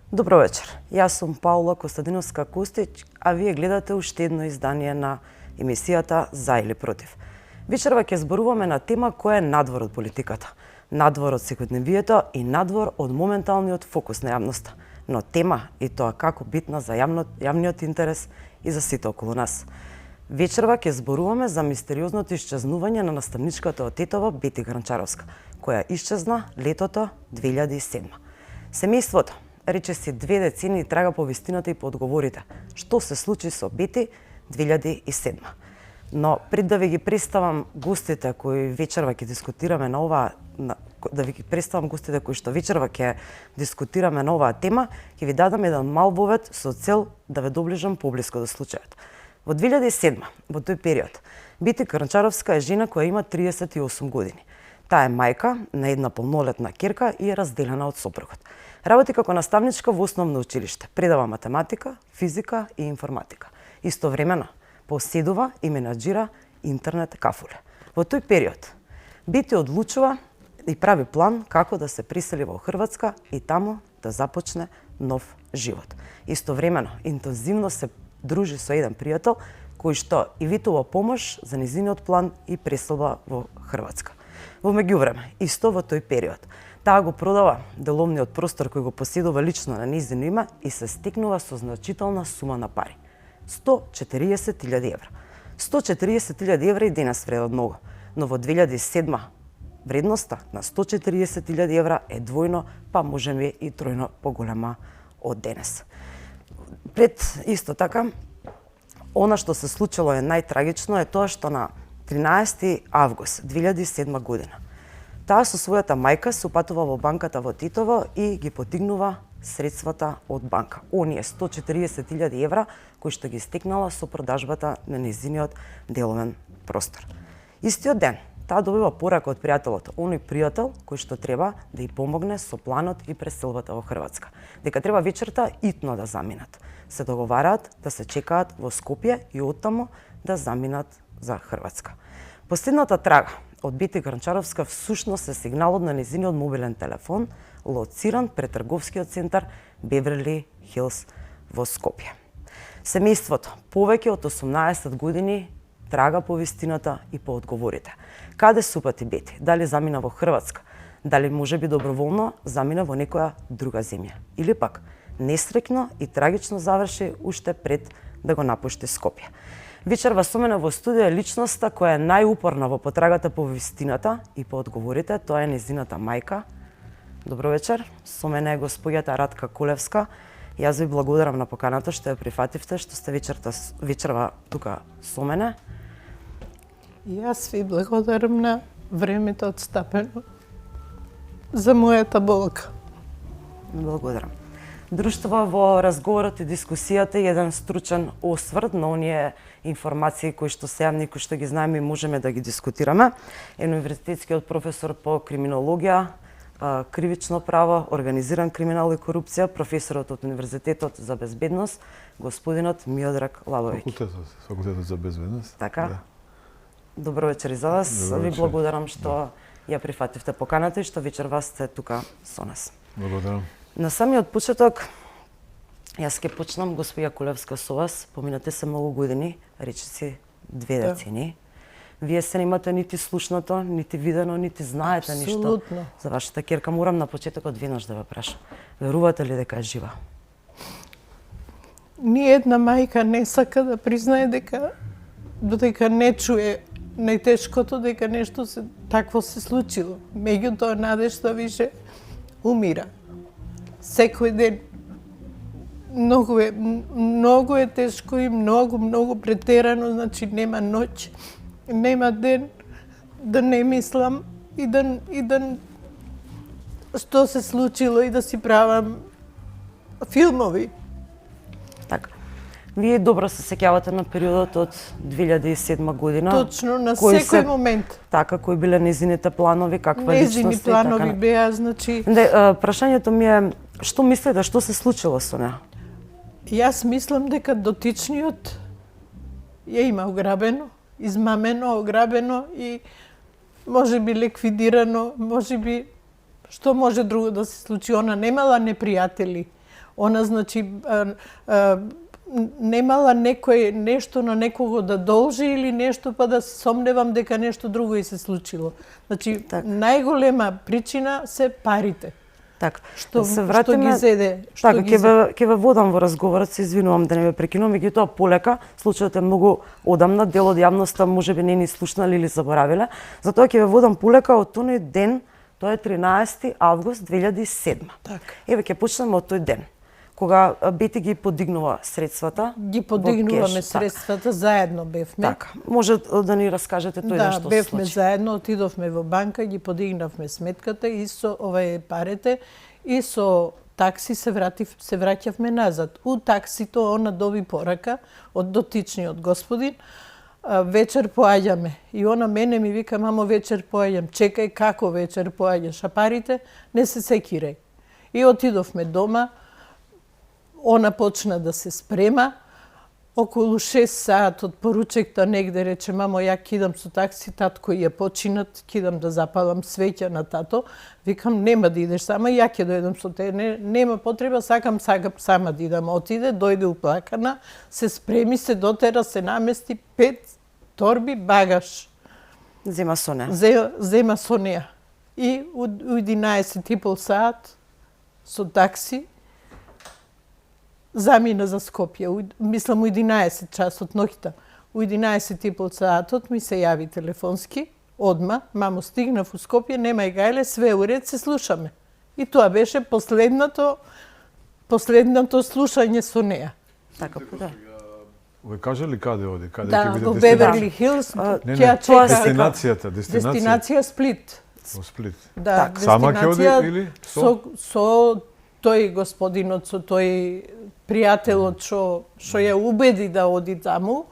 Добро вечер. Јас сум Паула Костадиновска-Костич, а вие гледате уште едно издание на емисијата За или против. Вечерва ќе зборуваме на тема која е надвор од политиката, надвор од секојдневието и надвор од моменталниот фокус на јавноста, но тема и тоа како битна за јавниот интерес и за сите околу нас. Вечерва ќе зборуваме за мистериозното исчезнување на наставничката од Тетово Бети Гранчаровска, која исчезна летото 2007. Семејството речиси 2 децени трага по вистината и по одговорите. Што се случи со Бети 2007. Но пред да ви ги представам гостите кои вечерва ќе дискутираме на оваа кои што вечерва ќе дискутираме на оваа тема, ќе ви дадам еден мал вовед со цел да ве доближам поблиско до случајот. Во 2007, во тој период, Бети Гранчаровска е жена која има 38 години. Таа е мајка на една полнолетна ќерка и е разделена од сопругот. Работи како наставничка во основно училиште, предава математика, физика и информатика. Истовремено поседува и менаџира интернет кафуле. Во тој период Бети одлучува и прави план како да се присели во Хрватска и таму да започне нов живот. Истовремено интензивно се дружи со еден пријател кој што и витува помош за низиниот план и преселба во Хрватска. Во меѓувреме, исто во тој период, таа го продава деловниот простор кој го поседува лично на нејзино име и се стекнува со значителна сума на пари. 140.000 евра. 140.000 евра и денес вредат многу, но во 2007 вредноста на 140.000 евра е двојно, па можеме и тројно поголема од денес. Пред исто така, она што се случило е најтрагично е тоа што на 13 август 2007 година таа со својата мајка се упатува во банката во Тетово и ги потигнува средствата од банка. Оние 140.000 евра кои што ги стекнала со продажбата на нејзиниот деловен простор. Истиот ден таа добива порака од пријателот, оној пријател кој што треба да ја помогне со планот и преселбата во Хрватска, дека треба вечерта итно да заминат. Се договараат да се чекаат во Скопје и оттаму да заминат за Хрватска. Последната трага од Бети Гранчаровска всушност е сигналот на нејзиниот мобилен телефон, лоциран пред трговскиот центар Беверли Хилс во Скопје. Семејството повеќе од 18 години трага по вистината и по одговорите. Каде супати Бети? Дали замина во Хрватска? Дали можеби доброволно замина во некоја друга земја? Или пак несреќно и трагично заврши уште пред да го напушти Скопје. Вечерва со мене во студио е личноста која е најупорна во потрагата по вистината и по одговорите, тоа е нејзината мајка. Добро вечер, со мене е господјата Радка Колевска. Јас ви благодарам на поканата што ја прифативте, што сте вечерва тука со мене. Јас ви благодарам на времето одстапено за мојата болка. Благодарам. Друштва во разговорот и дискусијата и еден стручен осврт на оние информации кои што се јавни, кои што ги знаеме и можеме да ги дискутираме. Универзитетскиот професор по криминологија, кривично право, организиран криминал и корупција, професорот од Универзитетот за безбедност, господинот Миодраг Лабовиќ. Факултетот за безбедност. Така. Да. Добро вечер и за вас. Ви благодарам што ја прифативте поканата и што вечерва сте тука со нас. Благодарам. На самиот почеток, јас ќе почнам, господја Колевска, со вас. Поминате се многу години, речиси 2 децени. Вие се немате нити слушнато, нити видено, нити знаете ништо за вашата ќерка. Морам на почетокот веднаш да ве прашам. Верувате ли дека е жива? Ни една мајка не сака да признае додека не чуе најтешкото, дека нешто такво се случило. Меѓутоа надежта више умира. Секој ден. Многу е тешко и многу претерано, значи нема ноќ, нема ден да не мислам и да што се случило и да си правам филмови. Така. Вие добро се сеќавате на периодот од 2007 година. Точно, на секој момент. Така, кои биле нејзините планови, каква личност и така. Нејзини планови беа, значи... Прашањето ми е, што мислите, што се случило со неа? Јас мислам дека дотичниот ја има ограбено, измамено, ограбено и можеби ликвидирано, можеби што може друго да се случи. Она немала непријатели. Она, значи, немала некој нешто на некого да должи или нешто, па да се сомневам дека нешто друго и се случило. Значи, најголема причина се парите. Така, Што ги зеде, така, ќе ве водам во разговорот, се извинувам да не ве прекинувам, меѓутоа полека, случајот е многу одамна, дел од јавноста можеби не ни слушнали или заборавиле, затоа ќе ве водам полека од тој ден, тоа е 13 август 2007. Така. Еве ќе почнеме од тој ден, кога Бети ги подигнува средствата. Ги подигнуваме средствата, заедно бевме. Така, може да ни раскажете тој ден што се случи. Да, бевме заедно, отидовме во банка, ги подигнавме сметката и со парите и со такси се враќавме назад. У таксито она доби порака од дотичниот господин, вечер поаѓаме. И она мене ми вика, мамо, вечер поаѓам. Чекај, како вечер поаѓаш? А парите не се секирај. И отидовме дома, она почна да се спрема. Околу 6 саат од поручекта негде рече, мамо, ја кидам со такси, татко ја починат, кидам да запалам свеќа на тато. Викам, нема да идеш сама, ја ќе дојдам со те, нема потреба, сакам сама да идам. Отиде, дојде уплакана, се спреми, се дотера, се намести, 5 торби багаж. Зема со неа. Зема со неа. И у 11:30 саат со такси замина за Скопје. Мислам, у 11 часот ноќта. У 11:30 саатот ми се јави телефонски, одма, мамо, стигнав у Скопје, немај гајле, све уред, се слушаме. И тоа беше последното слушање со неа. Така, да. Ве кажа ли каде оди? Каде Да, ќе биде во Беверли Хилс, ќе чека. Дестинацијата. Дестинација Сплит. Во Сплит. Да, сама ќе оди или со тој господинот, со тој пријателот што ја убеди да оди таму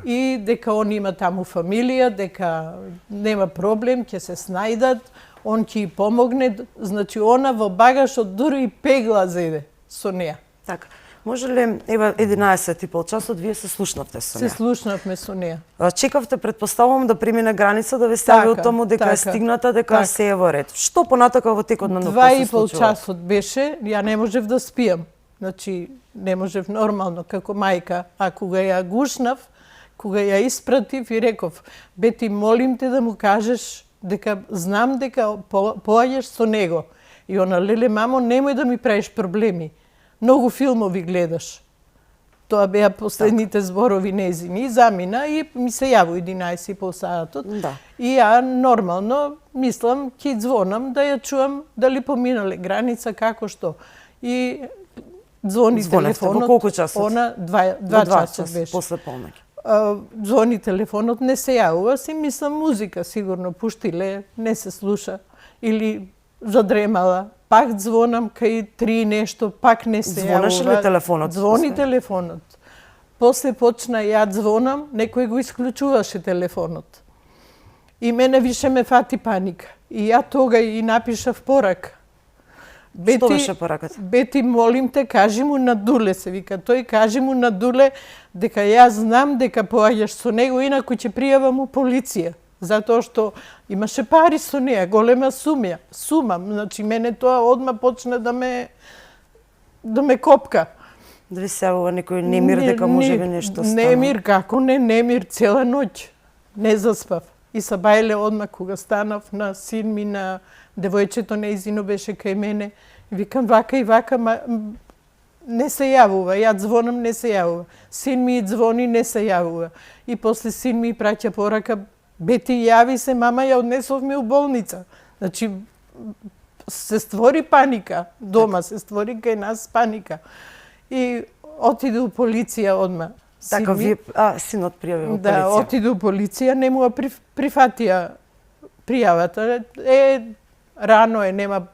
и дека он има таму фамилија, дека нема проблем, ќе се снајдат, он ќе и помогне. Значи, она во багажот дури и пегла зеде со неа. Така. Може ли, ева 11:30 часот, вие се слушнавте со неа? Се слушнавме со неа. Чекавте, предпоставувам, да премине граница, да ве стави од тому дека е стигната, дека се е во ред. Што понатака во текот на ноќта се случува? 2,5 часот беше, ја не можев да спијам. Значи, не можев нормално, како мајка. А кога ја гушнав, кога ја испратив и реков, Бети, молим те да му кажеш дека знам дека поаѓаш со него. И она, леле, мамо, немој да ми правиш проблеми. Многу филмови гледаш. Тоа беа последните зборови незини. И замина и ми се јави 11:30 саатот. Да. И ја нормално мислам, ќе звонам да ја чуам дали поминале граница, како што. И звони телефонот. Во колку часот? Она 2 часот беше. После полноќ. Звони телефонот, не се јавува, си мислам музика, сигурно пуштиле, не се слуша. Или задремала. Пак звонам кај 3 нешто, пак не се јавува. Звонеше ли телефонот? Звони телефонот. После почна ја звонам, некој го исклучуваше телефонот. И мене више ме фати паника. И ја тога и напишав порака. Што беше пораката? Бети, молим те, кажи му на Дуле, се вика. Тој кажи му на Дуле дека ја знам дека поаѓаш со него, инаку ќе пријавам у полиција. Затоа што имаше пари со неа, голема сума. Значи, мене тоа одма почна да ме копка. Да ви се јавува некој немир дека може би нешто стана? Немир, како не, немир цела ноќ. Не заспав. И са бајле одма кога станав на син ми, на девојчето неизино беше кај мене. Викам вака и вака, не се јавува. Ја звонам, не се јавува. Син ми звони, не се јавува. И после син ми праќа порака, Бети, јави се, мама, ја однесовме у болница. Значи, се створи паника. Дома се створи кај нас паника. И отиде у полиција одма. Така, вие, синот пријави во полиција. Да, отиде у полиција, не му прифатија пријавата. Рано е, нема...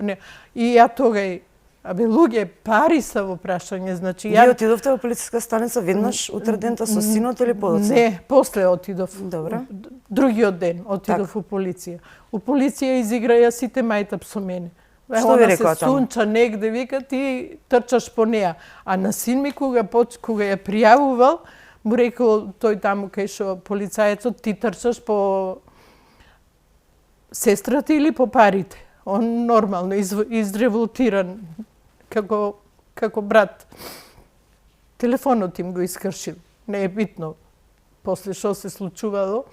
И ја тогај, луѓе, пари са во прашање, значи... Вие отидовте во полициска станица веднаш утредента со синот или подоцна? Не, после отидов. Добро. Другиот ден отидов у полиција. У полиција изиграја сите мајтап со мене. Што ви рекоа таму? Она се сунча негде, вика, ти трчаш по неа. А на син ми, кога ја пријавувал, му рекол тој таму кај шо полицајецот, ти трчаш по сестрата или по парите? Он нормално изреволтиран, како како брат. Телефонот им го искршил. Не е битно после што се случувало.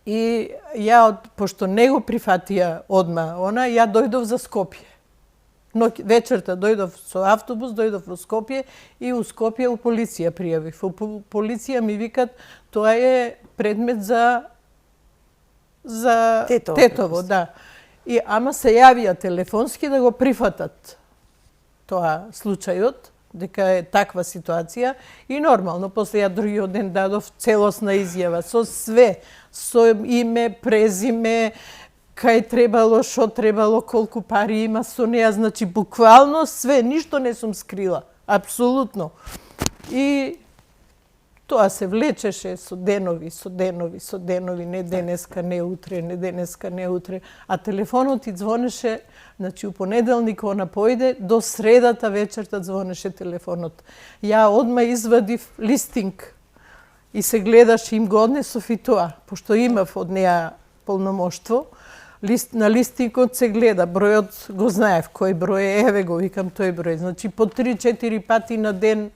И ја, пошто не го прифатија одма она, ја дојдов за Скопје. Но вечерта дојдов со автобус, дојдов во Скопје и у Скопје у полиција пријавив. У полиција ми викат, тоа е предмет за тетово, да. И ама се јавија телефонски да го прифатат тоа случајот, дека е таква ситуација и нормално, после ја другиот ден дадов целосна изјава со све, со име, презиме, кај требало, шо требало, колку пари има со неа, значи буквално све, ништо не сум скрила, апсолутно. И тоа се влечеше со денови, не денеска, не утре, не денеска, не утре, а телефонот ти звонеше, значи у понеделник она појде, до средата вечерта звонеше телефонот. Ја одма извадив листинг и се гледаш, им го однесов и тоа, пошто имав од неа полномоштво. На листингот се гледа, бројот го знаев, кој број е, еве го викам тој број. Значи по 3-4 пати на ден,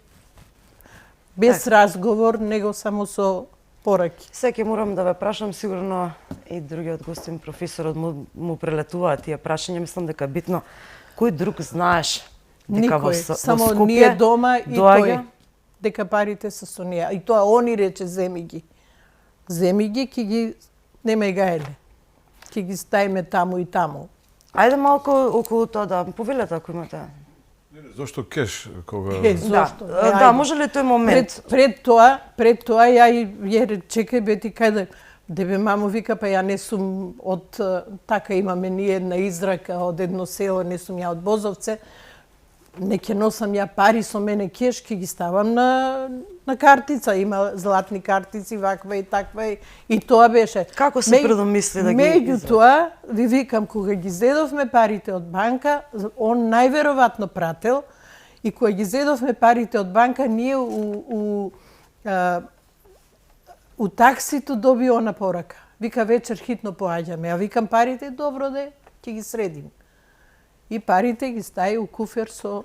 без разговор, него само со пораки. Сега морам да ве прашам, сигурно и другиот гостин, професорот, му прелетуваат тие прашања. Мислам дека е битно, кој друг знаеш дека во Скопје само ние дома и тој, дека парите се со неа. И тоа они рече, земи ги. Земи ги, ки ги немај гаеле. Ки ги ставиме таму и таму. Ајде малку околу тоа да повелете ако имате. Зошто кеш кога Зошто? Да, може ли тој момент? Пред тоа ја чекај бе ти каде. Дебе мамо вика, па ја не сум од така имаме ние една израка од едно село, не сум ја од Бозовце. Не ќе носам ја пари со мене кеш, ќе ги ставам на картица. Има златни картици, ваква и таква и тоа беше. Како се предомисли да ги Меѓутоа, ви викам, кога ги зедовме парите од банка, он најверојатно прател и кога ги зедовме парите од банка, ние у таксито доби она порака. Вика, вечер хитно поаѓаме. А викам, парите добро де, ќе ги средим. И парите ги стаи у куфер со...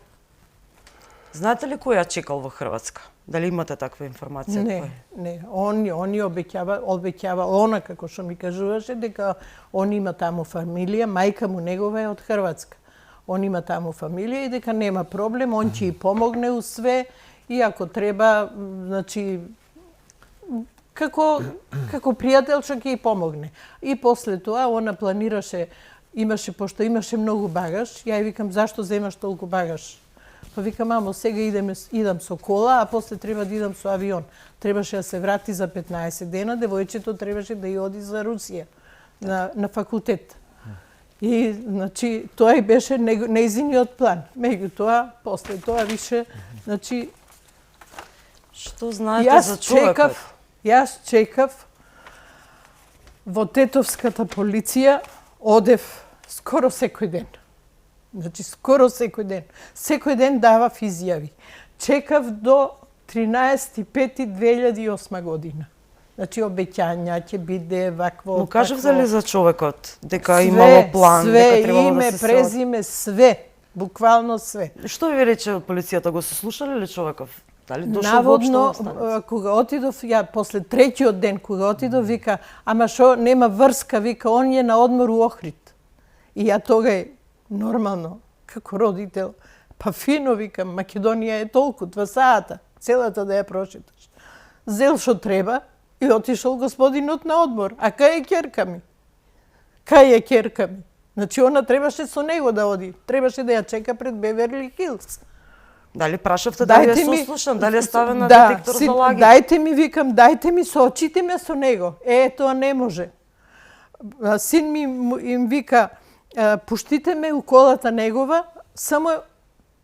Знаете ли кој ја чекал во Хрватска? Дали имате таква информација? Не. Он обеќава, она како што ми кажуваше, дека он има таму фамилија, мајка му негова е од Хрватска. Он има таму фамилија и дека нема проблем, он ќе и помогне у све и ако треба, значи, како пријател што ќе и помогне. И после тоа она планираше, пошто имаше многу багаж, ја викам, зашто земаш толку багаж? Па викам, мамо, сега идам со кола, а после треба да идам со авион. Требаше да се врати за 15 дена, девојчето требаше да оди за Русија, на факултет. И, значи, тоа и беше нејзиниот план. Меѓутоа, после тоа више, значи... Што знаете за човекот? Јас чекав во тетовската полиција, одев скоро секој ден. Значи, скоро секој ден. Секој ден давав изјави. Чекав до 13.5.2008 година. Значи, обеќања, ќе биде вакво... Но кажавте ли за човекот? Дека имало план, дека требало да се... Све, име, презиме, све. Буквално све. Што ви рече полицијата? Го се слушале ли човеков? Дали дошол наводно, кога отидов, ја после третиот ден, кога отидов, вика, ама шо, нема врска, вика, он е на одмор у Охрид. И ја тога нормално, како родител, па фино, викам, Македонија е толку, 2 сата, целата да ја прочиташ. Зел шо треба и отишол господинот на одмор. А кај е ќерка ми? Кај е ќерка ми? Значи, она требаше со него да оди. Требаше да ја чека пред Беверли Хилс. Дали прашавте дали е сослушан, дали е ставен на детектор за лаги? Дајте ми, викам, дајте ми, соочите ме со него. Тоа не може. Син ми им вика, пуштите ме у колата негова, само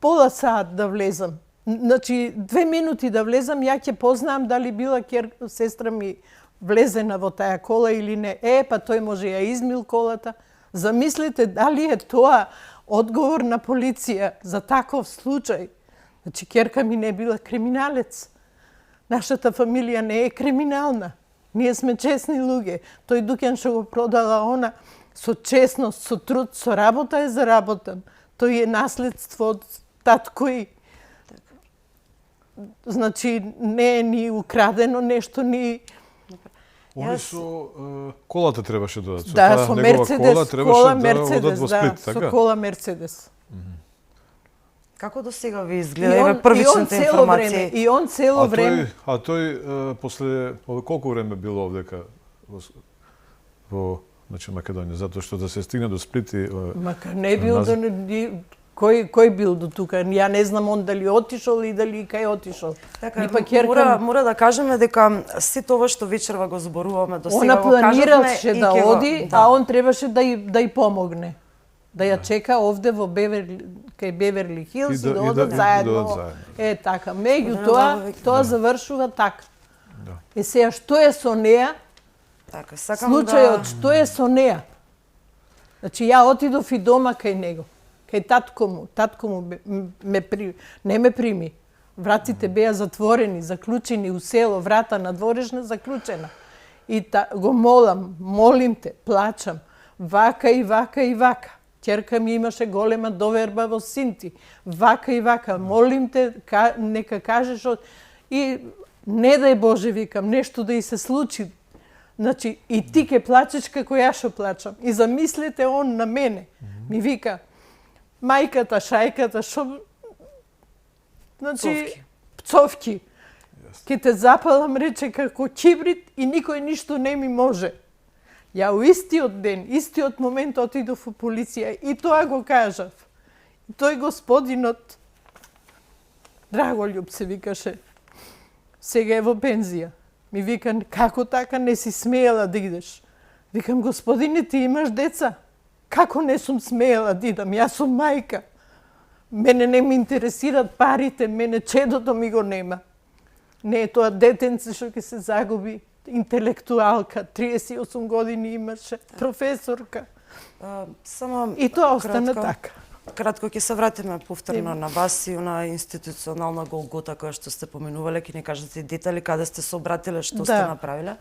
пола саат да влезам. Значи, 2 минути да влезам, ја ќе познаам дали била сестра ми влезена во таа кола или не. Па тој може ја измил колата. Замислете дали е тоа одговор на полиција за таков случај. Значи, ќерка ми не била криминалец. Нашата фамилија не е криминална. Ние сме честни луѓе. Тој дуќан што го продала она со честност, со труд, со работа е заработен. Тој е наследство од татко и значи не е ни украдено нешто, ни Они со колата требаше да дадат. да, со Мерцедес, кола требаше кола да Мерцедес, одат во Сплит, да, така? со кола Мерцедес. Како до сега ви изгледа еве првичните информации? И он цело време. А тој после колку време бил овдека во значи Македонија, затоа што да се стигне до Сплит и Мака не бил кој бил до тука? Ја не знам он дали отишол и дали кај отишол. Така, Ни пак јеркам, мора да кажеме дека сите ова што вечерва го зборуваме до сега она го кажавме планираше и да ќе го- оди, а он требаше да и помогне. Да ја чека овде во кај Беверли Хилс и да одат заедно. Е така, меѓутоа тоа завршува така. Да. Сега што е со неа? Така, сакам Случајот што е со неа? Значи ја отидов и дома кај него. Кај татко му не ме прими. Вратите беа затворени, заклучени у село, врата на дворешна заклучена. И го молим те, плачам, вака и вака и вака. Ќерка ми имаше голема доверба во Синти. Вака и вака, молим те, нека кажеш и не дај Боже, викам, нешто да и се случи. Значи, и ти ке плачеш како ја шо плачам. И замислете он на мене. Ми вика, мајката, шајката, шо... Значи, пцовки. Ке те запалам, рече, како кибрид и никој ништо не ми може. Ја у истиот ден, истиот момент отидов у полиција и тоа го кажав. И тој господинот, Драголјуб се викаше, сега е во пензија. Ми вика, како така не си смеела да идеш? Викам, господине, ти имаш деца. Како не сум смеела да идам? Јас сум мајка. Мене не ми интересираат парите, мене чедото ми го нема. Не е тоа детенце што ќе се загуби. Интелектуалка, 38 години имаше, професорка. Само И тоа остана така. Кратко ќе се вратиме повторно на вас и на институционална голгота која што сте поминувале, ќе ни кажете детали каде сте се обратиле, што сте направиле.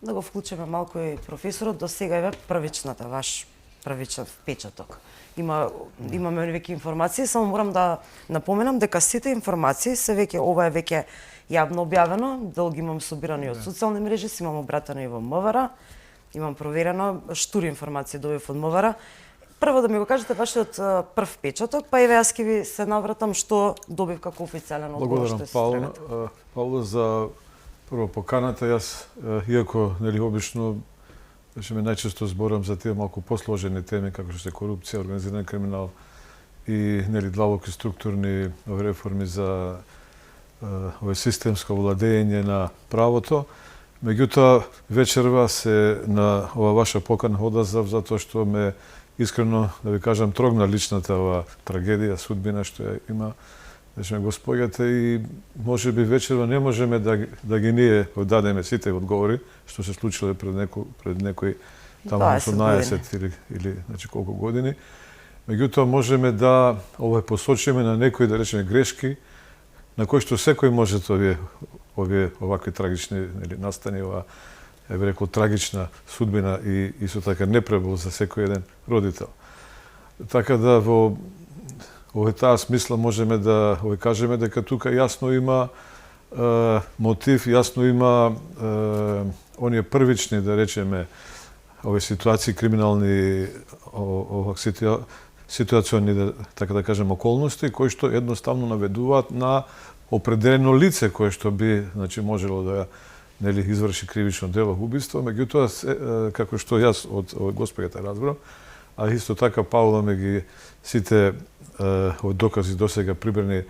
Да го вклучиме малку и професорот, до сега е првичната ваш првичен впечаток. Имаме веќе информации, само морам да напоменам дека сите информации се веќе, ова е веќе јавно објавено, дел ги имам собирани од социјални мрежи, имам обратено и во МВР, имам проверено, штури информации добив од МВР. Прво да ми го кажете вашиот прв впечаток, па еве јас ќе ви се навратам што добив како официјален одговор што се стрелете. Павло, за прво поканата. Јас, иако нели обично најчесто зборам за тие малку посложени теми како што се корупција, организиран криминал и нели длабоки структурни реформи за овој системско владење на правото. Меѓутоа, вечерва се на ова ваша покана одазав затоа што ме искрено, да ви кажам, трогна личната ова трагедија, судбина што ја има господјата и може би вечерва не можеме да ги ние дадеме сите одговори што се случиле пред некој таму 18 или значи колку години. Меѓутоа можеме да посочиме на некои, да речеме, грешки на кои што секој може овакви трагични настани, ова ја би рекол трагична судбина и исто така непребол за секој еден родител. Така да во таа смисла можеме да кажеме дека тука јасно има мотив, јасно има оние првични, да речеме, овие ситуации криминални, ситуациони, така да кажем, околности кои што едноставно наведуваат на определено лице кое што би, значи, можело да нели изврши кривично дело убиство, меѓутоа како што јас од господјата разбрав, а исто така Павло ме ги сите докази досега прибрани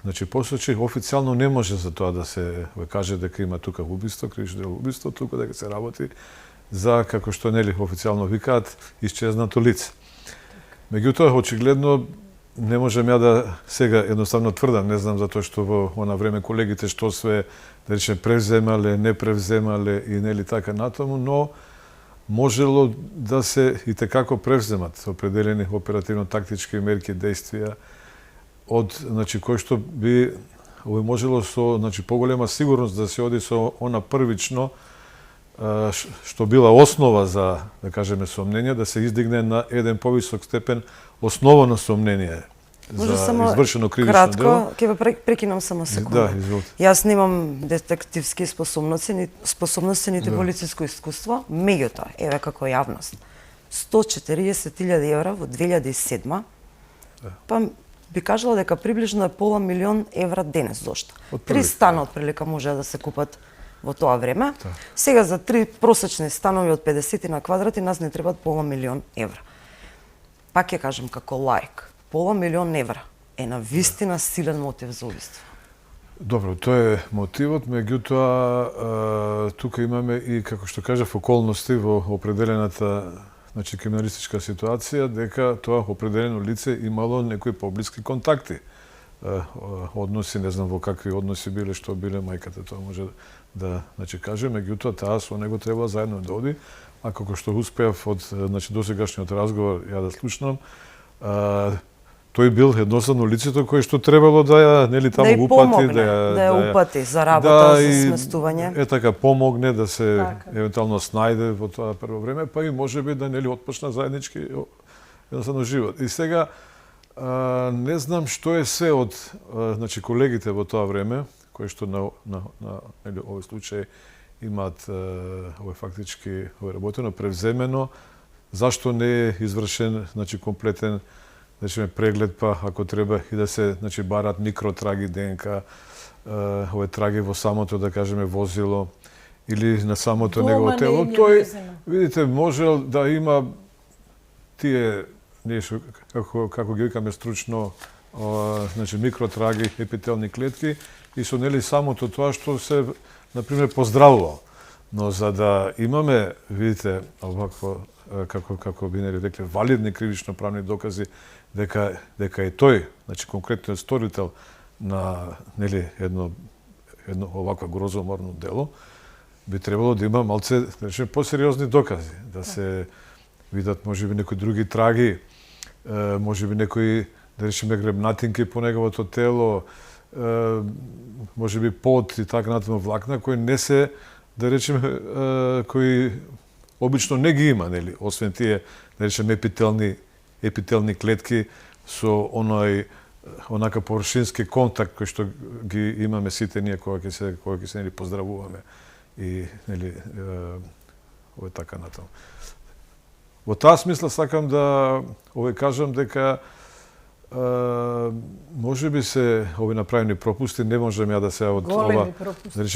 значи посочи, официјално не може за тоа да се каже дека има тука убиство, кривично дело убиство, тука дека се работи за, како што нели официјално викаат, исчезнато лице. Меѓутоа, очигледно, не можем ја да сега едноставно тврдам, не знам затоа што во она време колегите што све, да речем, превземале, не превземале и нели така натаму, но можело да се и tekako превземат определени оперативно-тактички мерки, действија од, значи, кој што би можело со, значи, поголема сигурност да се оди со она првично што била основа за, да кажеме, сомнение, да се издигне на еден повисок степен основано сомнение. Може за само извршено кривично кратко, дело. ќе ве прекинам само секунда. Да, изволите. Јас немам детективски способности нити полициско искуство, меѓутоа, еве како јавност. 140.000 евра во 2007, па би кажала дека приближно е пола милион евра денес зошто. 3 стана отприлика може да се купат во тоа време. Сега за 3 просечни станови од 50 на квадрати нас не требаат пола милион евра. Пак ќе кажам како лаик, пола милион евра е на вистина силен мотив за убиство. Добро, тоа е мотивот, меѓутоа тука имаме и, како што кажав, околности во определената криминалистичка ситуација, дека тоа определено лице имало некои поблиски контакти. Односи, не знам во какви односи биле, што биле, мајката тоа може да каже, меѓутоа таа со него треба заедно да оди, а како што успеав од досегашниот разговор ја да слушнам, тој бил едноставно лицето кое што требало да ја таму упати, да ја упати за работа, за сместување. Така помогне да се евентуално снајде во тоа прво време, па и можеби да отпочна заеднички едноставно живот. И сега не знам што е се од колегите во тоа време, кои што на овој случај имаат фактички работено, превземено, зашто не е извршен комплетен преглед, па ако треба и да се барат микротраги ДНК, овој траги во самото, да кажеме, возило или на самото негово тело. Тој, видите, можел да има тие нешто, како ги викаме стручно, микротраги, епителни клетки и со самото тоа што се, например, поздравувал. Но за да имаме, видите, овакво, како би рекли, валидни кривично-правни докази дека е тој, конкретниот сторител на едно овакво грозоморно дело, би требало да има малце посериозни докази, да се видат можеби некои други траги, можеби некои, да речеме, гребнатинки по неговото тело, можеби пот и така натаму влакна кои не се, да речеме, кои обично не ги има, освен тие, да речеме, епителни клетки со онака површински контакт кој што ги имаме сите ние кога ќе се поздравуваме и овој така натаму. Во таа смисла сакам да кажам дека може би се овој направени пропусти, не можам ја да се од ова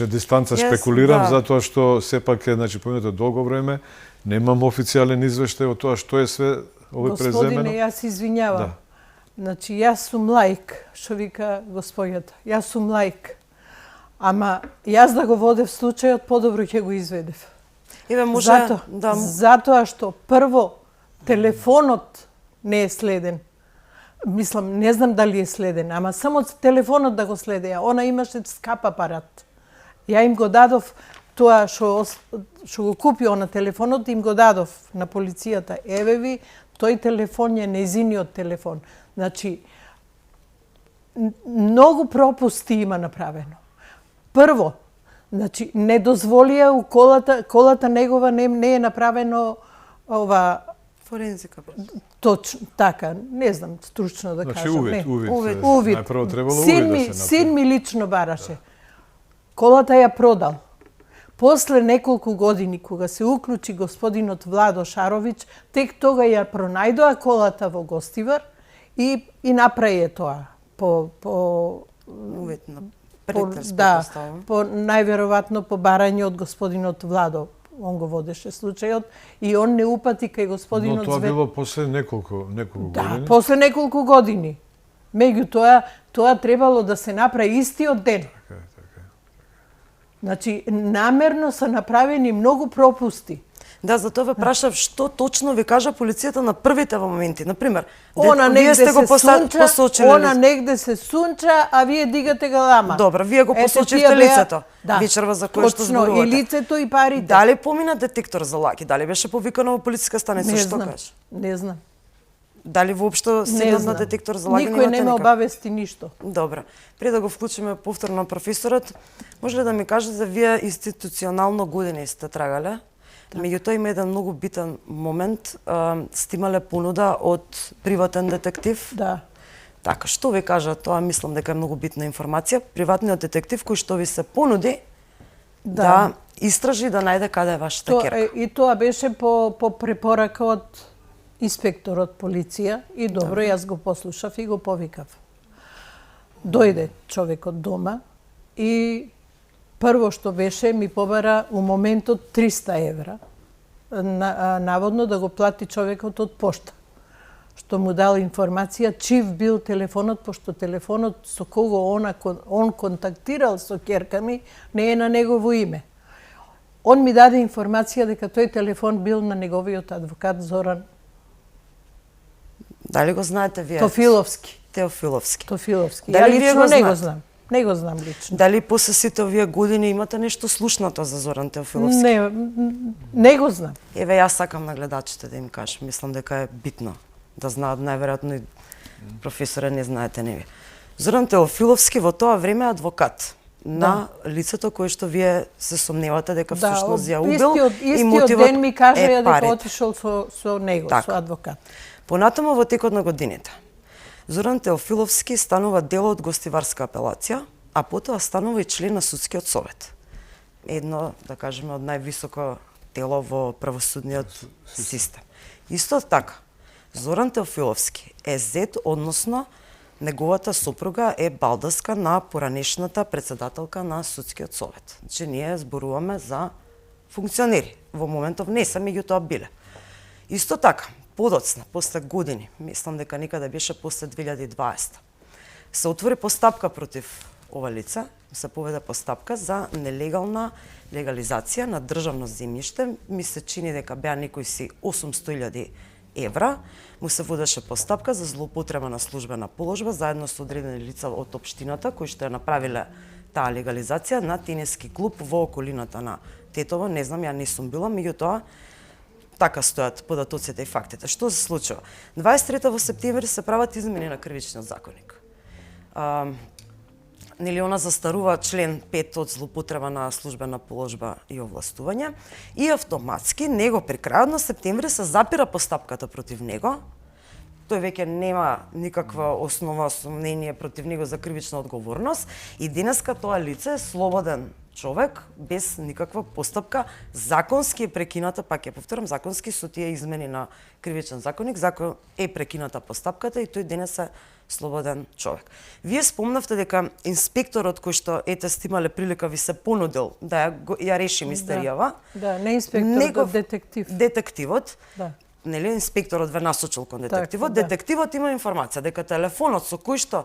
дистанца спекулирам, затоа што сепак е поминато долго време, немам официјален извештај од тоа што е све овој преземено. Господине, јас извинјавам. Значи, јас сум лаик, што вика господјата. Јас сум лаик. Ама, јас да го водев случајот, подобро ќе го изведев. Еве може Затоа што прво телефонот не е следен. Мислам, не знам дали е следен, ама само телефонот да го следеја. Она имаше скап апарат. Ја им го дадов тоа што го купи на телефонот, им го дадов на полицијата. Еве ви, тој телефон е нејзиниот телефон. Значи, многу пропусти има направено. Прво, значи, не дозволија у колата негова не е направено ова форензика. Точно, така, не знам стручно да кажам. Значи, увид. Увид. Требало увид да се направи. Син ми лично бараше. Колата ја продал. После неколку години, кога се уклучи господинот Владо Шаровиќ, тек тога ја пронајдоа колата во Гостивар и направи тоа по увид на по најверојатно по барање од господинот Владо. Он го водеше случајот и он не упати кај господинот Но тоа било после неколку години. Да, после неколку години. Меѓутоа, тоа требало да се направи истиот ден. Така. Значи, намерно се направени многу пропусти. Да, затоа ве прашав што точно ви кажа полицијата на првите моменти. Например, вие сте го посочиле. Она негде се сунча, а вие дигате галама. Добро, вие го посочивте лицето. Вечерва за кој што зборувате. Точно, и лицето и парите. Дали помина детектор за лаки? Дали беше повикано во полициска станица? Што кажеш? Не знам. Дали воопшто седнат на детектор за лаги? Никој не ме обавести ништо. Добро. Пред да го вклучиме повторно професорот, може ли да ми кажете за вие институционално години сте трагале? Меѓутоа има еден многу битен момент, сте имале понуда од приватен детектив. Да. Така, што ви кажа, тоа мислам дека е многу битна информација. Приватниот детектив кој што ви се понуди да истражи да најде каде е вашата ќерка. И тоа беше по препорака од инспекторот полиција и добро, јас го послушав и го повикав. Дојде човекот дома и прво што беше ми побара у моментот 300 евра, наводно да го плати човекот од пошта, што му дал информација чив бил телефонот, пошто телефонот со кого он контактирал со ќерка ми не е на негово име. Он ми даде информација дека тој телефон бил на неговиот адвокат Зоран Дали го знаете вие? Теофиловски. Теофиловски. Ја Дали вие лично го не го знаете? знам. Не го знам лично. Дали после сите овие години имате нешто слушнато за Зоран Теофиловски? Не го знам. Еве, јас сакам на гледачите да им кажам. Мислам дека е битно да знаат, најверојатно и професоре не знаете не ви. Зоран Теофиловски во тоа време е адвокат на лицето кое што вие се сомневате дека всушност ја убил и мотивот ден ми кажа е дека парите. отишол со него, Така. со адвокат. Понатаму во текот на годините, Зоран Теофиловски станува дел од гостиварска апелација, а потоа станува и член на судскиот совет. Едно, да кажеме, од највисоко тело во правосудниот систем. Исто така, Зоран Теофиловски е зет, односно неговата сопруга е балдаска на поранешната председателка на судскиот совет. Значи ние зборуваме за функционери. Во моментов не се, меѓутоа биле. Исто така, подоцна, после години, мислам дека некаде беше после 2020, се отвори постапка против ова лице, се поведе постапка за нелегална легализација на државно земјиште. Ми се чини дека беа некои си 800.000 евра. Му се водеше постапка за злоупотреба на службена положба заедно со одредени лица од општината кои што ја направиле таа легализација на тениски клуб во околината на Тетово. Не знам, ја не сум била, меѓутоа така стојат податоците и фактите. Што се случува? 23 во септември се прават измени на кривичниот законник. Нели она застарува член 5 од злоупотреба на службена положба и овластување и автоматски него при крајот на септември се запира постапката против него. Тој веќе нема никаква основа сомнение против него за кривична одговорност и денеска тоа лице е слободен човек без никаква постапка, законски е прекината, пак ја повторам, законски со тие измени на кривичен законник, закон е прекината постапката и тој денес е слободен човек. Вие спомнавте дека инспекторот кој што сте имале прилика ви се понудил да ја реши мистеријава. Да, не инспекторот, детектив. Детективот. Да. Нели инспекторот ве насочил кон детективот. Да. Детективот има информација дека телефонот со кој што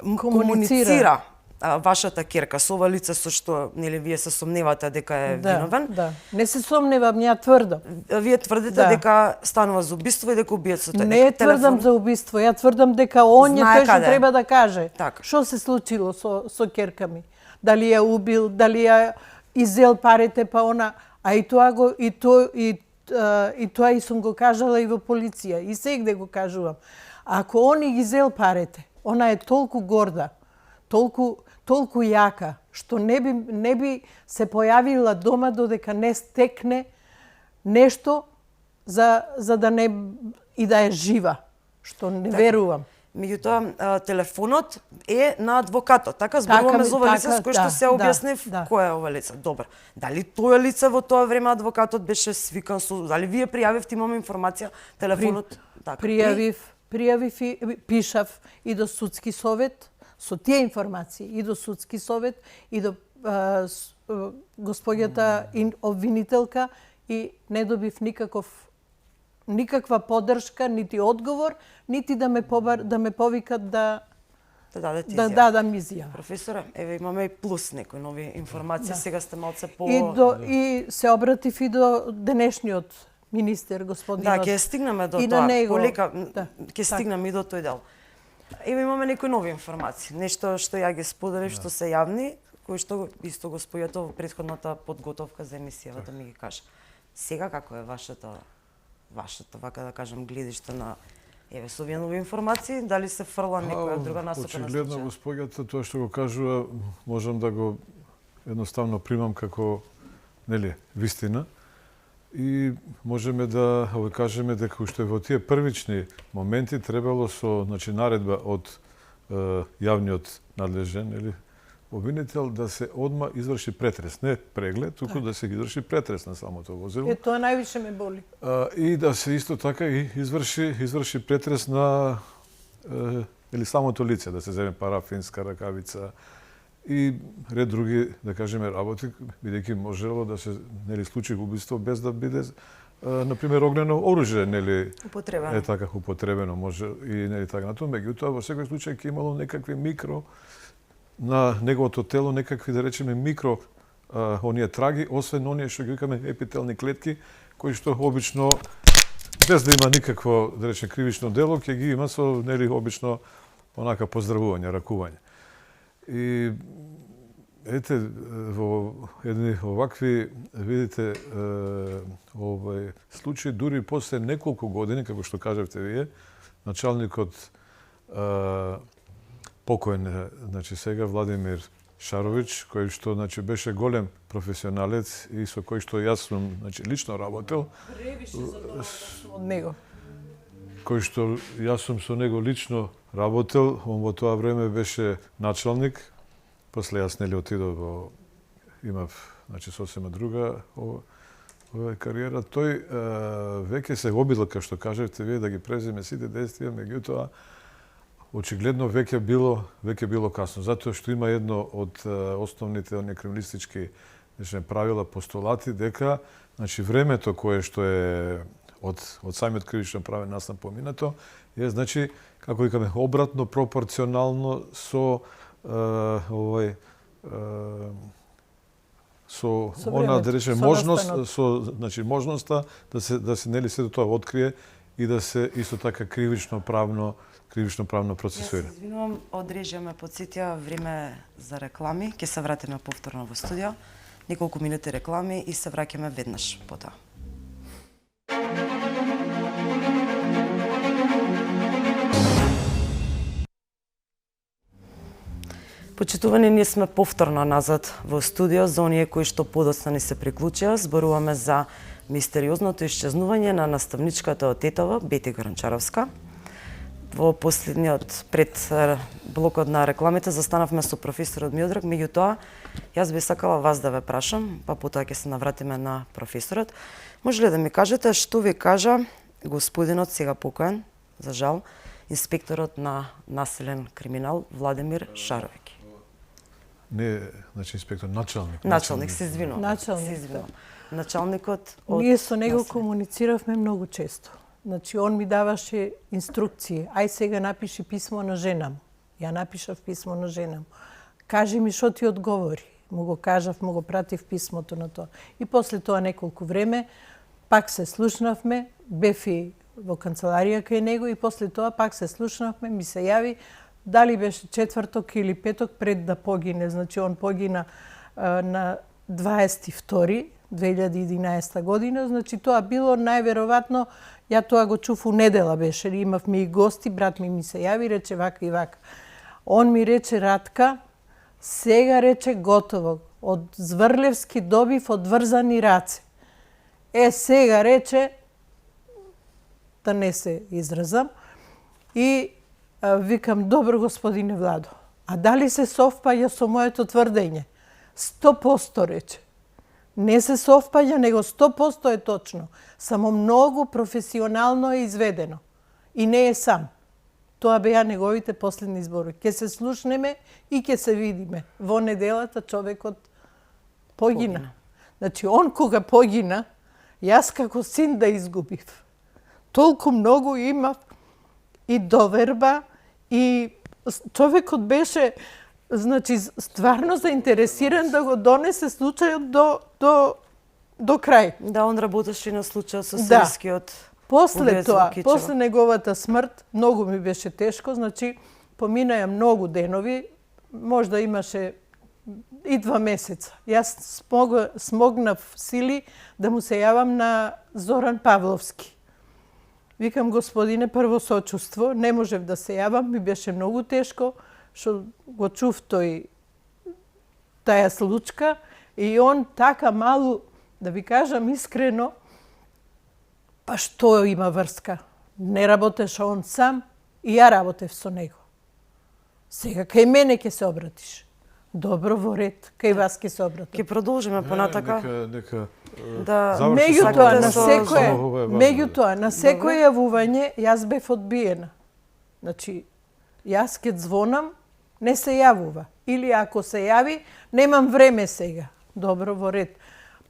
комуницира вашата ќерка со ова лице со што нели вие се сомневате дека е виновен. Да. Не се сомневам, ја тврдам. Вие тврдите дека станува за убиство и дека убиецот е. Не тврдам за убиство, ја тврдам дека он е тој што треба да каже. Така. Што се случило со ќерка ми? Дали ја убил, дали ја изел парите, па она, а и тоа го и тоа и сум го кажала и во полиција, и сегде го кажувам. Ако он ги изел парите, она е толку горда, толку јака, што не би се појавила дома додека не стекне нешто за да не и да е жива, што не верувам. Меѓутоа, телефонот е на адвокатот. Така зборуваме за ова лице, со кој што се објаснив кој е ова лице. Добро. Дали тоа лице во тоа време адвокатот беше свикан со... Дали вие пријавивте, имаме информација, телефонот... Пријавив и пишав и до судски совет, со тие информации, и до судски совет, и до господјата обвинителка, и не добив никаква поддршка, нити одговор, нити да ме повикат да дадам изјава. Професоре, еве имаме и плюс некои нови информации, сега сте малце по... И се обратив и до денешниот министер, господинот. Да, ќе стигнеме до и тоа. него. Полека, ќе стигнеме и до тој дел. Еве имаме некои нови информации, нешто што ја ги споделив, што се јавни, кои што исто го спојато во претходната подготовка за емисијава, да ми ги каже. Сега како е вашето, вака да кажам, гледиште на еве со овие нови информации, дали се фрла некоја друга насока на случај? Очигледно господјата тоа што го кажува, можам да го едноставно примам како нели вистина. И можеме да кажеме дека уште во тие првични моменти требало со наредба од јавниот надлежен или обвинител да се одма изврши претрес, не преглед, туку да се изврши претрес на самото возило. Тоа највише ме боли. И да се исто така и изврши претрес на или самото лице, да се земе парафинска ракавица и ред други, да кажеме, работи, бидејќи можело да се случи убиство без да биде например огнено оружје, употребено. Така употребено може и така на тоа, меѓутоа во секој случај ќе имало некакви микро на неговото тело, некакви да речеме микро оние траги, освен оние што ги викаме епителни клетки, кои што обично без да има никакво да речеме кривично дело, ќе ги има со обично онака поздравување, ракување. И ете, во едни овакви, видите, овој случај, дури после неколку години, како што кажавте вие, началникот покоен, сега Владимир Шарович, кој што беше голем професионалец и со кој што јас сум лично работел. Превише задоволен од него. Кој што јас сум со него лично работел, он во тоа време беше началник. После јас отидов имав сосема друга кариера. Тој веќе се обидел, како што кажавте вие, да ги преземе сите действија, меѓутоа очигледно веќе било касно, затоа што има едно од основните криминалистички правила, постулати, дека времето кое што е од самиот кривично правен настан поминато е, како викаме, обратно пропорционално со со она, да речеме, можноста да се сето тоа открие и да се исто така кривично правно процесуира. Јас извинувам, од режија ме потсетија време за реклами, ќе се вратиме повторно во студио. Неколку минути реклами и се враќаме веднаш потоа. Почитувани, ние сме повторно назад во студио. За оние кои што подоцна ни се приклучија, зборуваме за мистериозното исчезнување на наставничката од Тетово, Бети Гранчаровска. Во последниот пред блокот на рекламите застанавме со професорот Миодраг, меѓутоа јас би сакала вас да ве прашам, па потоа ќе се навратиме на професорот. Може ли да ми кажете што ви кажа господинот сега покоен, за жал, инспекторот на насилен криминал Владимир Шаровик? Не, инспектор, началник. Началник, се извинувам. Началникот од... Ние со него комунициравме многу често. Он ми даваше инструкции. Ај сега напиши писмо на жена му. Ја напишав писмо на жена му. Кажи ми што ти одговори. Му го кажав, му го пратив писмото на тоа. И после тоа неколку време пак се слушнавме, бев и во канцеларија кај него и после тоа пак се слушнавме, ми се јави дали беше четврток или петок пред да погине. Он погина на 22.2011 година. Тоа било најверојатно, ја тоа го чув у недела беше. Имавме и гости, брат ми се јави, рече вака и вака. Он ми рече, Радка, сега рече готово. Од Зврлевски добив одврзани раце. Сега рече, да не се изразам, и викам, добро господине Владо, а дали се совпаѓа со моето тврдење? 100% рече. Не се совпаѓа, него 100% е точно. Само многу професионално е изведено. И не е сам. Тоа беа неговите последни зборови. Ке се слушнеме и ке се видиме. Во неделата човекот погина. Он кога погина, јас како син да изгубив. Толку многу имав и доверба, и човекот беше стварно заинтересиран да го донесе случајот до крај. Да, он работеше на случајот со сирскиот. После тоа, после неговата смрт, многу ми беше тешко, поминаја многу денови, можда имаше и 2 месеца. Јас смогнав сили да му се јавам на Зоран Павловски. Викам, господине, прво сочувство, не можев да се јавам, ми беше многу тешко, што го чув тој таја случка и он така малу, да ви кажам искрено, Па што има врска? Не работеше он сам и ја работев со него. Сега кај мене ќе се обратиш. Добро, во ред, кај вас ќе се обратам. Ќе продолжиме понатака. Нека Да, Меѓутоа сакате на секое јавување јас бев одбиена. Значи, јас ке звонам, не се јавува. Или ако се јави, немам време сега. Добро, во ред.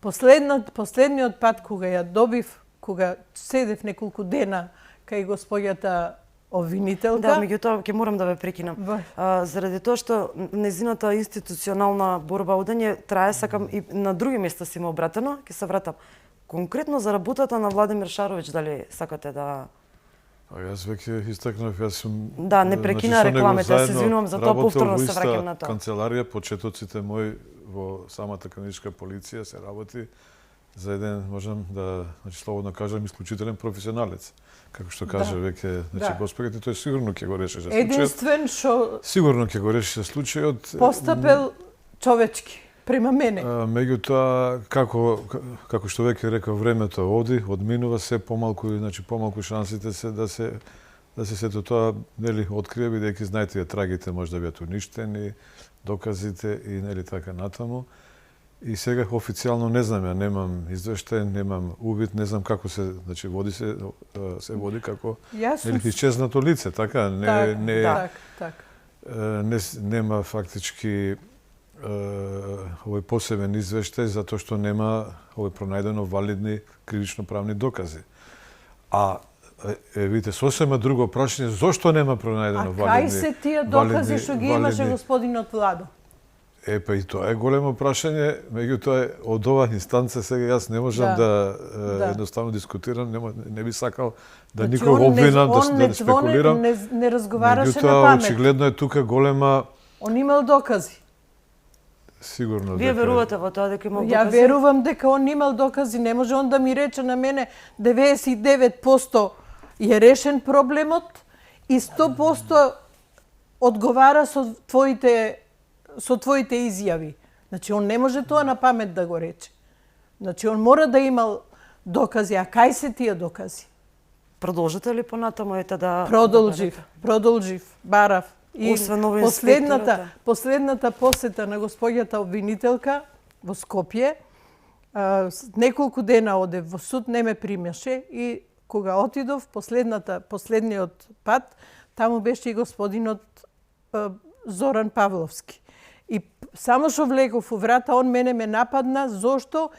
Последниот пат кога ја добив, кога седев неколку дена кај господјата обвинителка. Да, меѓутоа ќе морам да ве прекинам. Заради тоа што незината институционална борба одење трае, сакам и на други места си ме обратено, ќе се вратам. Конкретно за работата на Владимир Шаровиќ, дали сакате да... Јас веќе истакнав, јас сум... Да, не прекина рекламите, јас се извинувам за тоа, повторно се враќам на тоа. Канцеларија, почетоците мои во самата криминалистичка полиција се работи за еден, можам да, значи, слободно кажам, исклучителен професионалец. Како што кажа веќе, значи, господите, тој сигурно ќе го реши случајот. Единствен што... Сигурно ќе го реши случајот. Постапел човечки, према мене. Меѓутоа, како што веќе реков, времето оди, одминува, се помалку, значи, помалку шансите се да се сето тоа, нели, открие, бидејќи знаете, трагите може да бидат уништени, доказите и нели така натаму. И сега официјално не знам, ја немам извештај, немам увид, не знам како се, значи води се води како нели исчезнато лице, така, нема фактички овој посебен извештај затоа што нема овој пронајдено валидни кривично-правни докази. А видите, сосема друго прашање, зошто нема пронајдено валидни... А кај се тие докази што ги имаше господинот Владо? Па и тоа е големо прашање, меѓутоа од ова инстанца сега јас не можам да едноставно дискутирам, не би сакал да никог обвинам, да не спекулирам. Не разговараше на памет. Меѓутоа очигледно е тука голема... Он имал докази. Сигурно Вие верувате во тоа дека имал докази? Ја верувам дека он имал докази, не може он да ми рече на мене 99% е решен проблемот и 100% одговара со твоите изјави. Значи, он не може тоа на памет да го рече. Значи, он мора да имал докази. А кај се тие докази? Продолжите ли понатаму да... Продолжив, барав. И последната посета на господјата обвинителка во Скопје, неколку дена одев во суд, не ме примаше и кога отидов последниот пат, таму беше и господинот Зоран Павловски. И само што влегов у врата, он мене ме нападна, зошто?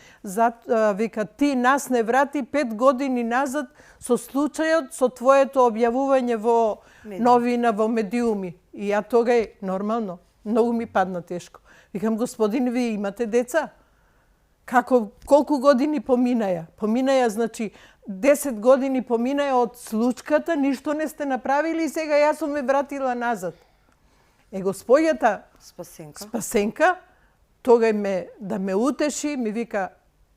Вика, ти нас не врати 5 години назад со случајот, со твоето објавување во новина, во медиуми. И ја тога нормално, многу ми падна тешко. Викам, господин, ви имате деца? Колку години поминаја? Поминаја, значи, 10 години поминаја од случката, ништо не сте направили и сега јас сум ме вратила назад. Господјата Спасенка, тога да ме утеши, ми вика,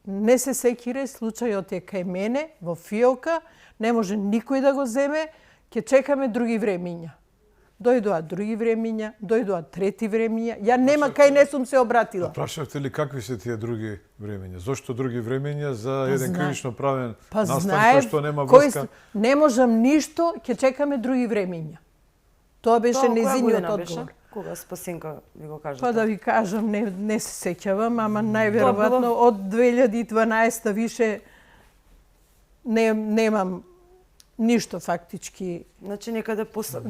не се секире, случајот е кај мене, во фиока, не може никој да го земе, ќе чекаме други времиња. Дојдоа други времиња, дојдоа трети времиња, ја нема кај не сум се обратила. Прашавте ли какви се тие други времиња? Зошто други времиња за еден кривично правен настан кој што нема врска? Не можам ништо, ќе чекаме други времиња. Тоа беше незиниот одговор. Кога Спасенка ви го кажете? Па да ви кажам, не се сеќавам, ама најверојатно од 2012 више немам ништо фактички. Значи некаде после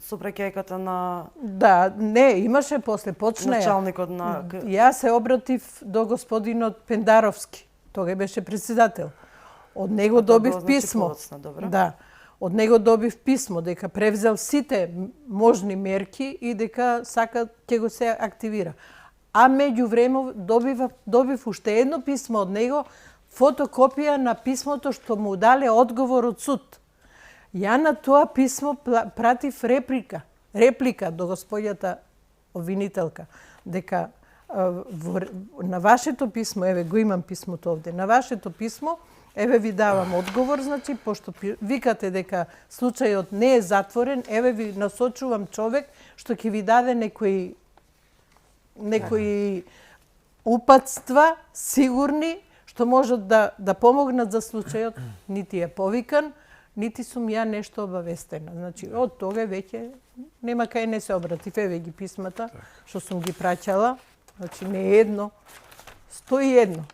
собраќајката на... Да, не, имаше после, почна началникот на... Јас се обратив до господинот Пендаровски, тој беше председател. Од него добив писмо. Да. Од него добив писмо дека превзел сите можни мерки и дека сака ќе го се активира. А меѓувреме добив уште едно писмо од него, фотокопија на писмото што му дале одговор од суд. Ја на тоа писмо пратив реплика до господјата обвинителка, дека на вашето писмо, еве го имам писмото овде, на вашето писмо, еве ви давам одговор, значи, пошто викате дека случајот не е затворен, еве ви насочувам човек што ќе ви даде некои упатства, сигурни, што можат да помогнат за случајот, нити е повикан, нити сум ја нешто обавестена. Значи, од тога веќе нема кај не се обратив. Еве ги писмата, што сум ги праќала. Значи, не едно, 101.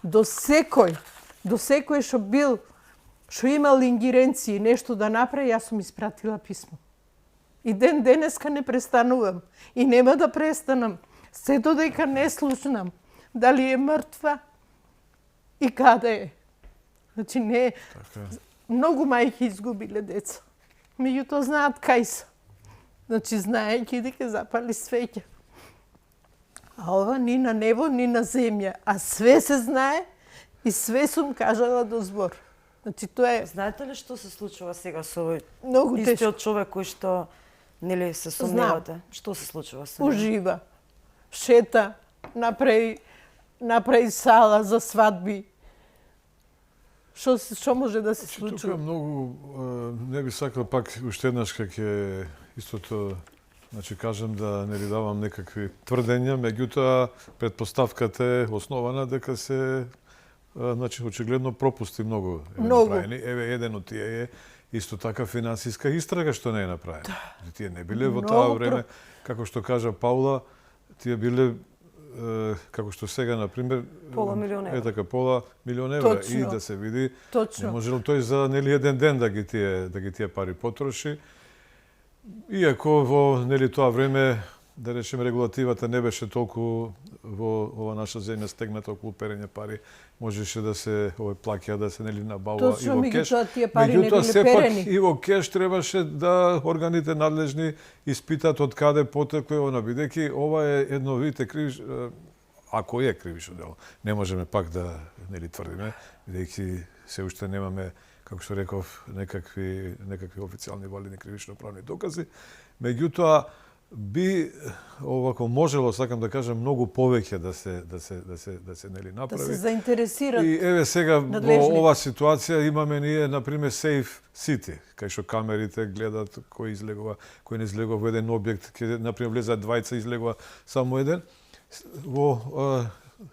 До секој што имал ингеренции нешто да направи, јас сум испратила писмо. И денеска не престанувам. И нема да престанам. Се додека не слушнам дали е мртва и каде е. Значи, не... Многу мајки изгубиле деца. Меѓутоа знаат кај се. Значи, знаејќи дека запали свеќа. А ова ни на небо, ни на земја. А све се знае и све сум кажала до збор. Значи, тоа е... Знаете ли што се случува сега со овој Многу тешко. истиот човек кој што нели се сомневате? Што се случува со него? Ужива. Шета, направи сала за свадби. Што може да се случува? Тука многу не би сакал пак уште еднаш ќе истото, значи кажам да не ви давам некакви тврдења, меѓутоа претпоставката е основана дека се значи очигледно пропусти многу направени. Еве еден од тие е исто така финансиска истрага што не е направена. Тие не биле во тоа време, како што кажа Паула, тие биле како што сега, например, пола милион евра. Така, пола милион евра. Точно. И да се види, Точно. не можел тој за нели еден ден да ги тие пари потроши. Иако во нели тоа време, да речеме, регулативата не беше толку во ова наша земја стегната околу перење пари, можеше да се плаќа, да се нели набавува Точно, и во кеш. меѓутоа тие пари не биле сепак перени. и во кеш требаше да органите надлежни испитат од каде потекло она, бидејќи ова е едно, видите, ако е кривично дело. Не можеме пак да нели тврдиме, бидејќи се уште немаме, како што реков, некакви официјални валидни кривично-правни докази. Меѓутоа, би овако можело, сакам да кажам, многу повеќе да се нели направи. Да се заинтересират. И еве сега надлежни. во ова ситуација имаме ние на пример Safe City, кај што камерите гледат кој излегува, кој не излегува во еден објект, ке на пример влезаат двајца, излегува само еден. Во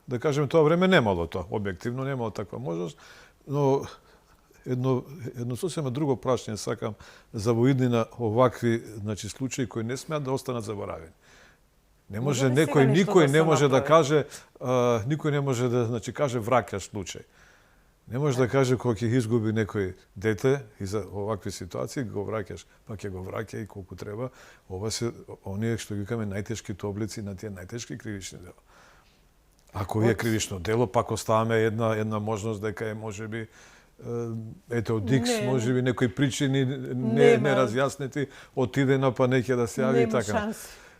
да кажеме тоа време немало тоа, објективно немало таква можност, но едно сосема друго прашање сакам за во иднина овакви, значи, случаи кои не смеат да останат заборавени. Не може никој не може да каже, никој не може да, значи, каже враќаш случај. Не може да каже кога ќе изгуби некој дете и за овакви ситуации го враќаш, па ќе го враќа и колку треба. Ова се оние што ги кажаме најтешките облици на тие најтешки кривични дела. Ако е кривично дело, пак оставаме една можност дека е можеби ето од X, можеби некои причини не разјаснети, отидена па неќе да се јави и така.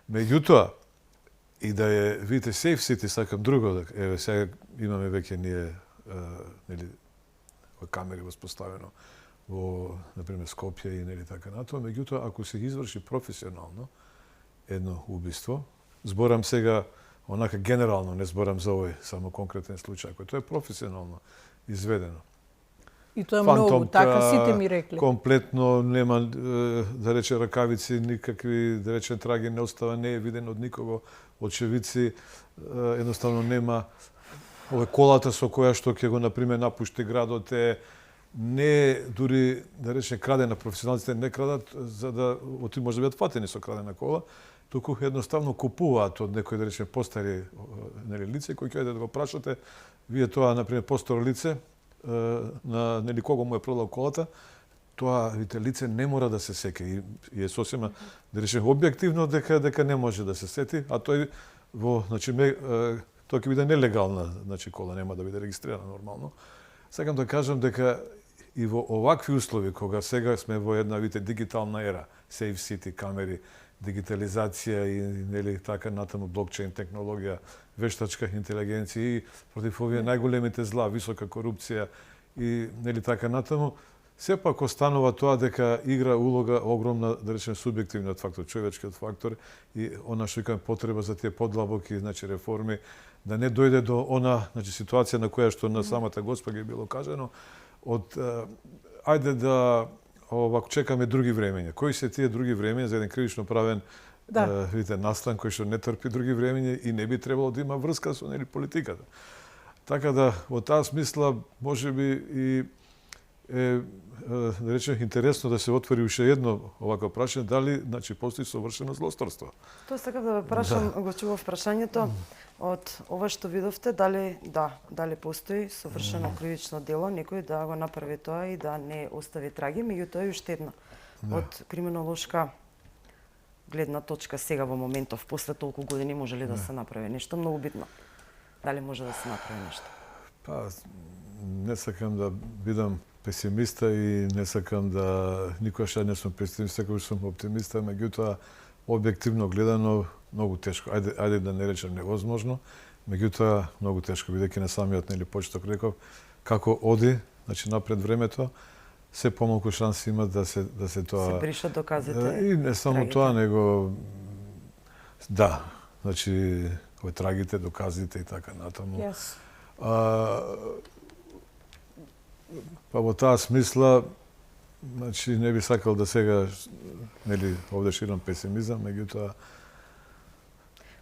Меѓутоа, и да е, видите, Safe City, сакам друго, еве сега имаме веќе ние нели камери воспоставено во, например, Скопје и нели така натоа, меѓутоа ако се изврши професионално едно убиство, зборам сега онака генерално, не зборам за овој само конкретен случај, кој тоа е професионално изведено. И тоа е многу, така сите ми рекле. Комплетно нема, да рече, ракавици, никакви, да рече, траги не остава, не е виден од никого, очевидци, едноставно нема. Ове колата со која што ќе го, например, напушти градот е не дури, да рече, крадена, професионалците не крадат за да може да бидат фатени со крадена кола, туку едноставно купуваат од некој, да рече, постари нели лице кој ќе да го прашате, вие тоа, например, постаро лице, на нели кого му е продал колата, тоа видите лице не мора да се сеќа и е сосема да рече објективно дека не може да се сети, а тој во, значи, тоа ќе биде нелегална, значи кола нема да биде регистрирана нормално. Сакам да кажам дека и во овакви услови кога сега сме во една, видите, дигитална ера, Safe City камери, дигитализација и нели така натаму блокчейн технологија, вештачка интелигенција и против овие најголемите зла, висока корупција и нели така натаму, сепак останува тоа дека игра улога огромна, да речеме, субјективниот фактор, човечкиот фактор и она што викаме потреба за тие подлабоки, значи, реформи, да не дојде до она, значи, ситуација на која што на самата Господ ги било кажано, од ајде да овако чекаме други времења. Кои се тие други времења за еден кривично правен видите, настан кој што не трпи други времења и не би требало да има врска со нели политиката. Така да, во таа смисла, можеби и да речем интересно да се отвори уште едно овако прашање, дали значи постои совршено злосторство. Тоа сакав да ве прашам, го чував прашањето од ова што видовте, дали постои совршено кривично дело, некој да го направи тоа и да не остави траги, меѓутоа уште едно од криминолошка гледна точка сега во моментов, после толку години може ли да се направи нешто многу битно? Дали може да се направи нешто? Па, не сакам да бидам песимиста и не сакам да никогаш не сум песимиста, кој сум оптимиста, меѓутоа објективно гледано многу тешко. Ајде да не речем невозможно, меѓутоа многу тешко, бидејќи на самиот почеток реков како оди, значи напред времето, се помалку шанси има да се тоа се бришат доказите. И не само трагите. тоа, него значи трагите, доказите и така натаму. Yes. Па во таа смисла, значи не би сакал да сега, овде ширам песимизам, меѓутоа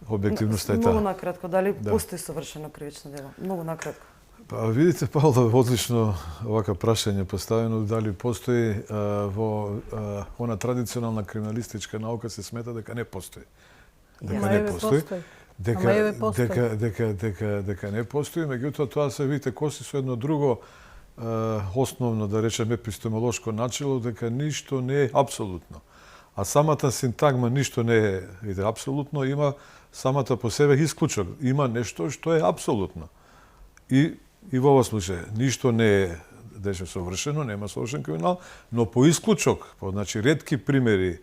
објективноста е таа. Многу накратко, дали постои совршено кривично дело? Многу накратко. Па видите, Павло, одлично овака прашање поставено, дали постои во она традиционална криминалистичка наука се смета дека не постои. Дека не постои. Дека не постои, меѓутоа тоа се видите коси со едно друго основно, да речеме, епистемолошко начело, дека ништо не е апсолутно. А самата синтагма ништо не е апсолутно, има самата по себе исклучок. Има нешто што е апсолутно. И во овој случај, ништо не е беше совршено, нема совршен криминал, но по исклучок, значи ретки примери,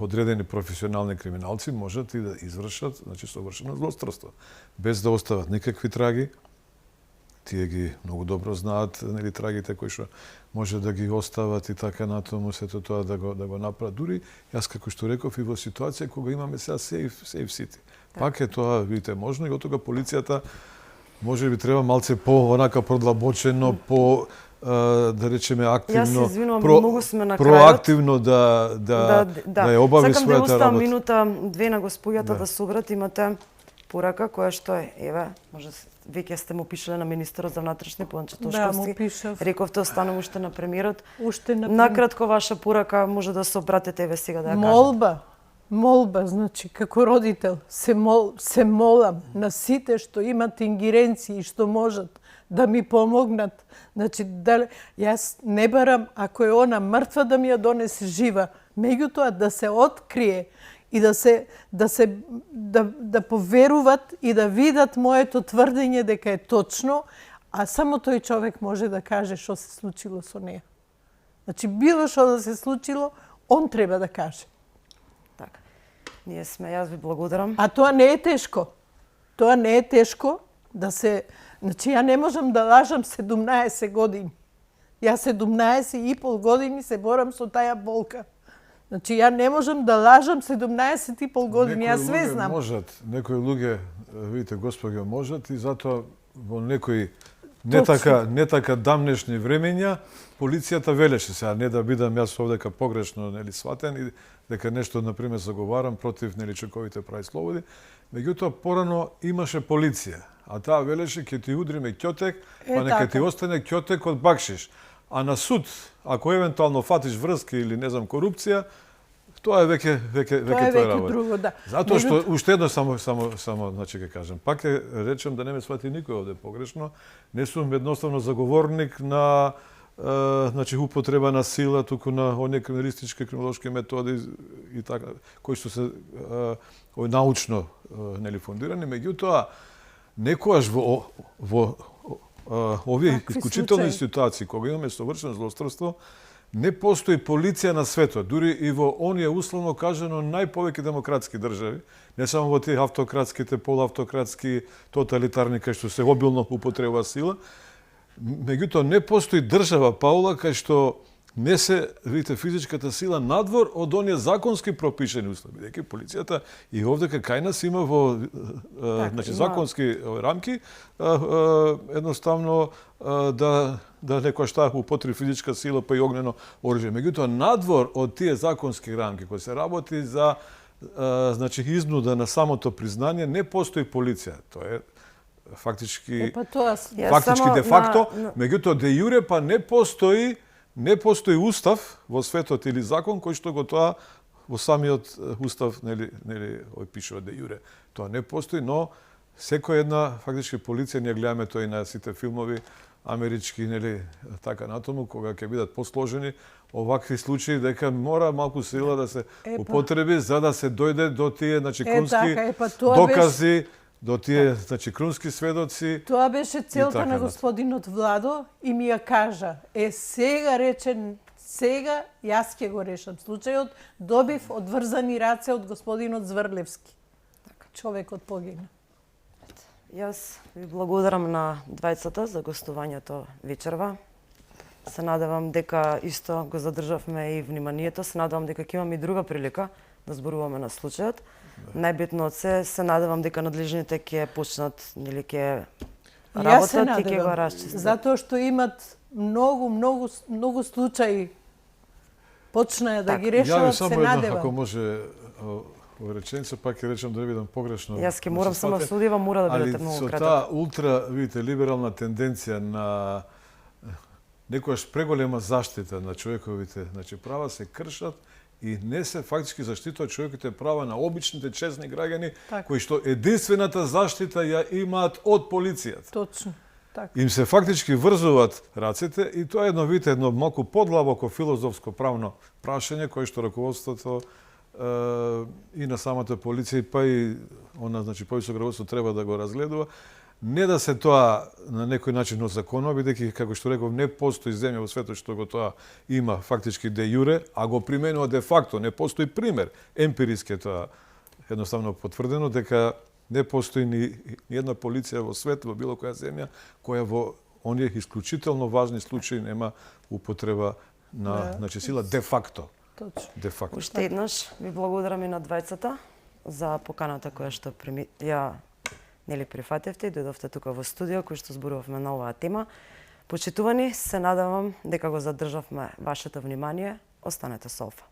одредени професионални криминалци можат и да извршат, значи совршено злосторство, без да остават никакви траги. Тие ги многу добро знаат, трагите кои што може да ги остават и така натаму сето тоа да го направат. Дури јас како што реков и во ситуација кога имаме сега safe city. Пак е тоа, видите, можно и од тога полицијата може би треба малце онака продлабочено, да речеме активно, Јас се извинувам, многу сме на крајот. Проактивно да ја обави својата работа. Сакам да оставам минута, две на господјата да се обрати, имате порака која што е, еве, може веќе сте му пишале на министерот за внатрешни Пончо Тошковски. Да, му пишав. Рековте останува уште на премиерот. Уште на Накратко ваша порака, може да се обратите еве сега да ја кажете. Молба, значи, како родител, се молам на сите што имат ингеренции и што можат да ми помогнат. Значи, јас не барам, ако е она мртва, да ми ја донесе жива. Меѓутоа, да се открие и да поверуват и да видат моето тврдење дека е точно, а само тој човек може да каже што се случило со неја. Значи, било што да се случило, он треба да каже. Така. Ние сме, јас ви благодарам. А тоа не е тешко. Тоа не е тешко да се... Значи, ја не можам да лажам 17 години. Јас 17,5 години се борам со таја болка. Значи, ја не можам да лажам 17,5 години, јас све знам. Некои луѓе, видите, господјо, можат и затоа во некои не така дамнешни времења полицијата велеше сега, не да бидам јас овдека погрешно сватен и дека нешто, например, заговарам против човековите прави слободи, меѓутоа порано имаше полиција, а таа велеше ќе ти удриме ќотек, па нека ти остане ќотек од бакшиш. А на суд, ако евентуално фатиш врски или не знам корупција, тоа е веќе тоа работа. Друго, да. Затоа што уште едно само значи ќе кажам, пак ќе речем да не ме свати никој овде погрешно, не сум едноставно заговорник на значи употреба на сила, туку на оние криминалистички криминолошки методи и така кои што се научно фундирани, меѓутоа некојаш во овие исклучителни ситуации, кога имаме совршено злосторство, не постои полиција на светот, дури и во оние условно кажано најповеќе демократски држави, не само во тие автократските, полуавтократски, тоталитарни, кај што се обилно употреба сила, меѓутоа не постои држава, Паула, кај што не се, видите, физичката сила надвор од оние законски пропишани услови, бидејќи полицијата и овдека кај нас има во значи законски рамки едноставно да некој што употреби физичка сила па и огнено оружје. Меѓутоа надвор од тие законски рамки кои се работи за значи изнуда на самото признание, не постои полиција. Тоа е фактички Па тоа само де факто, на- меѓутоа де јуре па не постои устав во светот или закон кој што го тоа во самиот устав нели овој пишува де јуре. Тоа не постои, но секоја една фактички полиција, ние гледаме тоа и на сите филмови амерички, нели, така натаму, кога ќе бидат посложени овакви случаи, дека мора малку сила да се употреби за да се дојде до тие, значи, крунски докази, до тие, значи, крунски сведоци. Тоа беше целта така на натаму. господинот Владо и ми ја кажа. Сега рече, сега јас ќе го решам случајот, добив одврзани раце од господинот Зврлевски. Човекот погина. Јас ви благодарам на двајцата за гостувањето вечерва. Се надевам дека исто го задржавме и вниманието. Се надевам дека ќе имаме и друга прилика да зборуваме на случајот. Најбитно од се надевам дека надлежните ќе почнат, нели ќе работат и ќе го расчистат. Затоа што имат многу случаи почнаа да ги решават, се само едно, ако надевам. може, во реченица, пак ќе речам да не бидам погрешно. Јас ќе морам само судива, мора да бидете многу краток. краток. Али со таа ултра, видите, либерална тенденција на некојаш преголема заштита на човековите, значи, права се кршат и не се фактички заштитуваат човековите права на обичните честни граѓани, кои што единствената заштита ја имаат од полицијата. Точно. Така. Им се фактички врзуваат рацете и тоа е едно малку подлабоко филозофско правно прашање кое што раководството и на самата полиција, па и она, значи, повисоко раководство треба да го разгледува. Не да се тоа на некој начин озаконува, бидејќи, како што реков, не постои земја во светот што го тоа има фактички де јуре, а го применува де факто. Не постои пример. Емпириски е тоа едноставно потврдено, дека не постои ни една полиција во свет, во било која земја, која во оние исклучително важни случаи нема употреба на значи, сила де факто. Точно. Де факто. Уште еднаш ви благодарам и на двајцата за поканата која што ја нели прифатевте и дојдовте тука во студио кој што зборувавме на оваа тема. Почитувани, се надевам дека го задржавме вашето внимание. Останете со Алфа.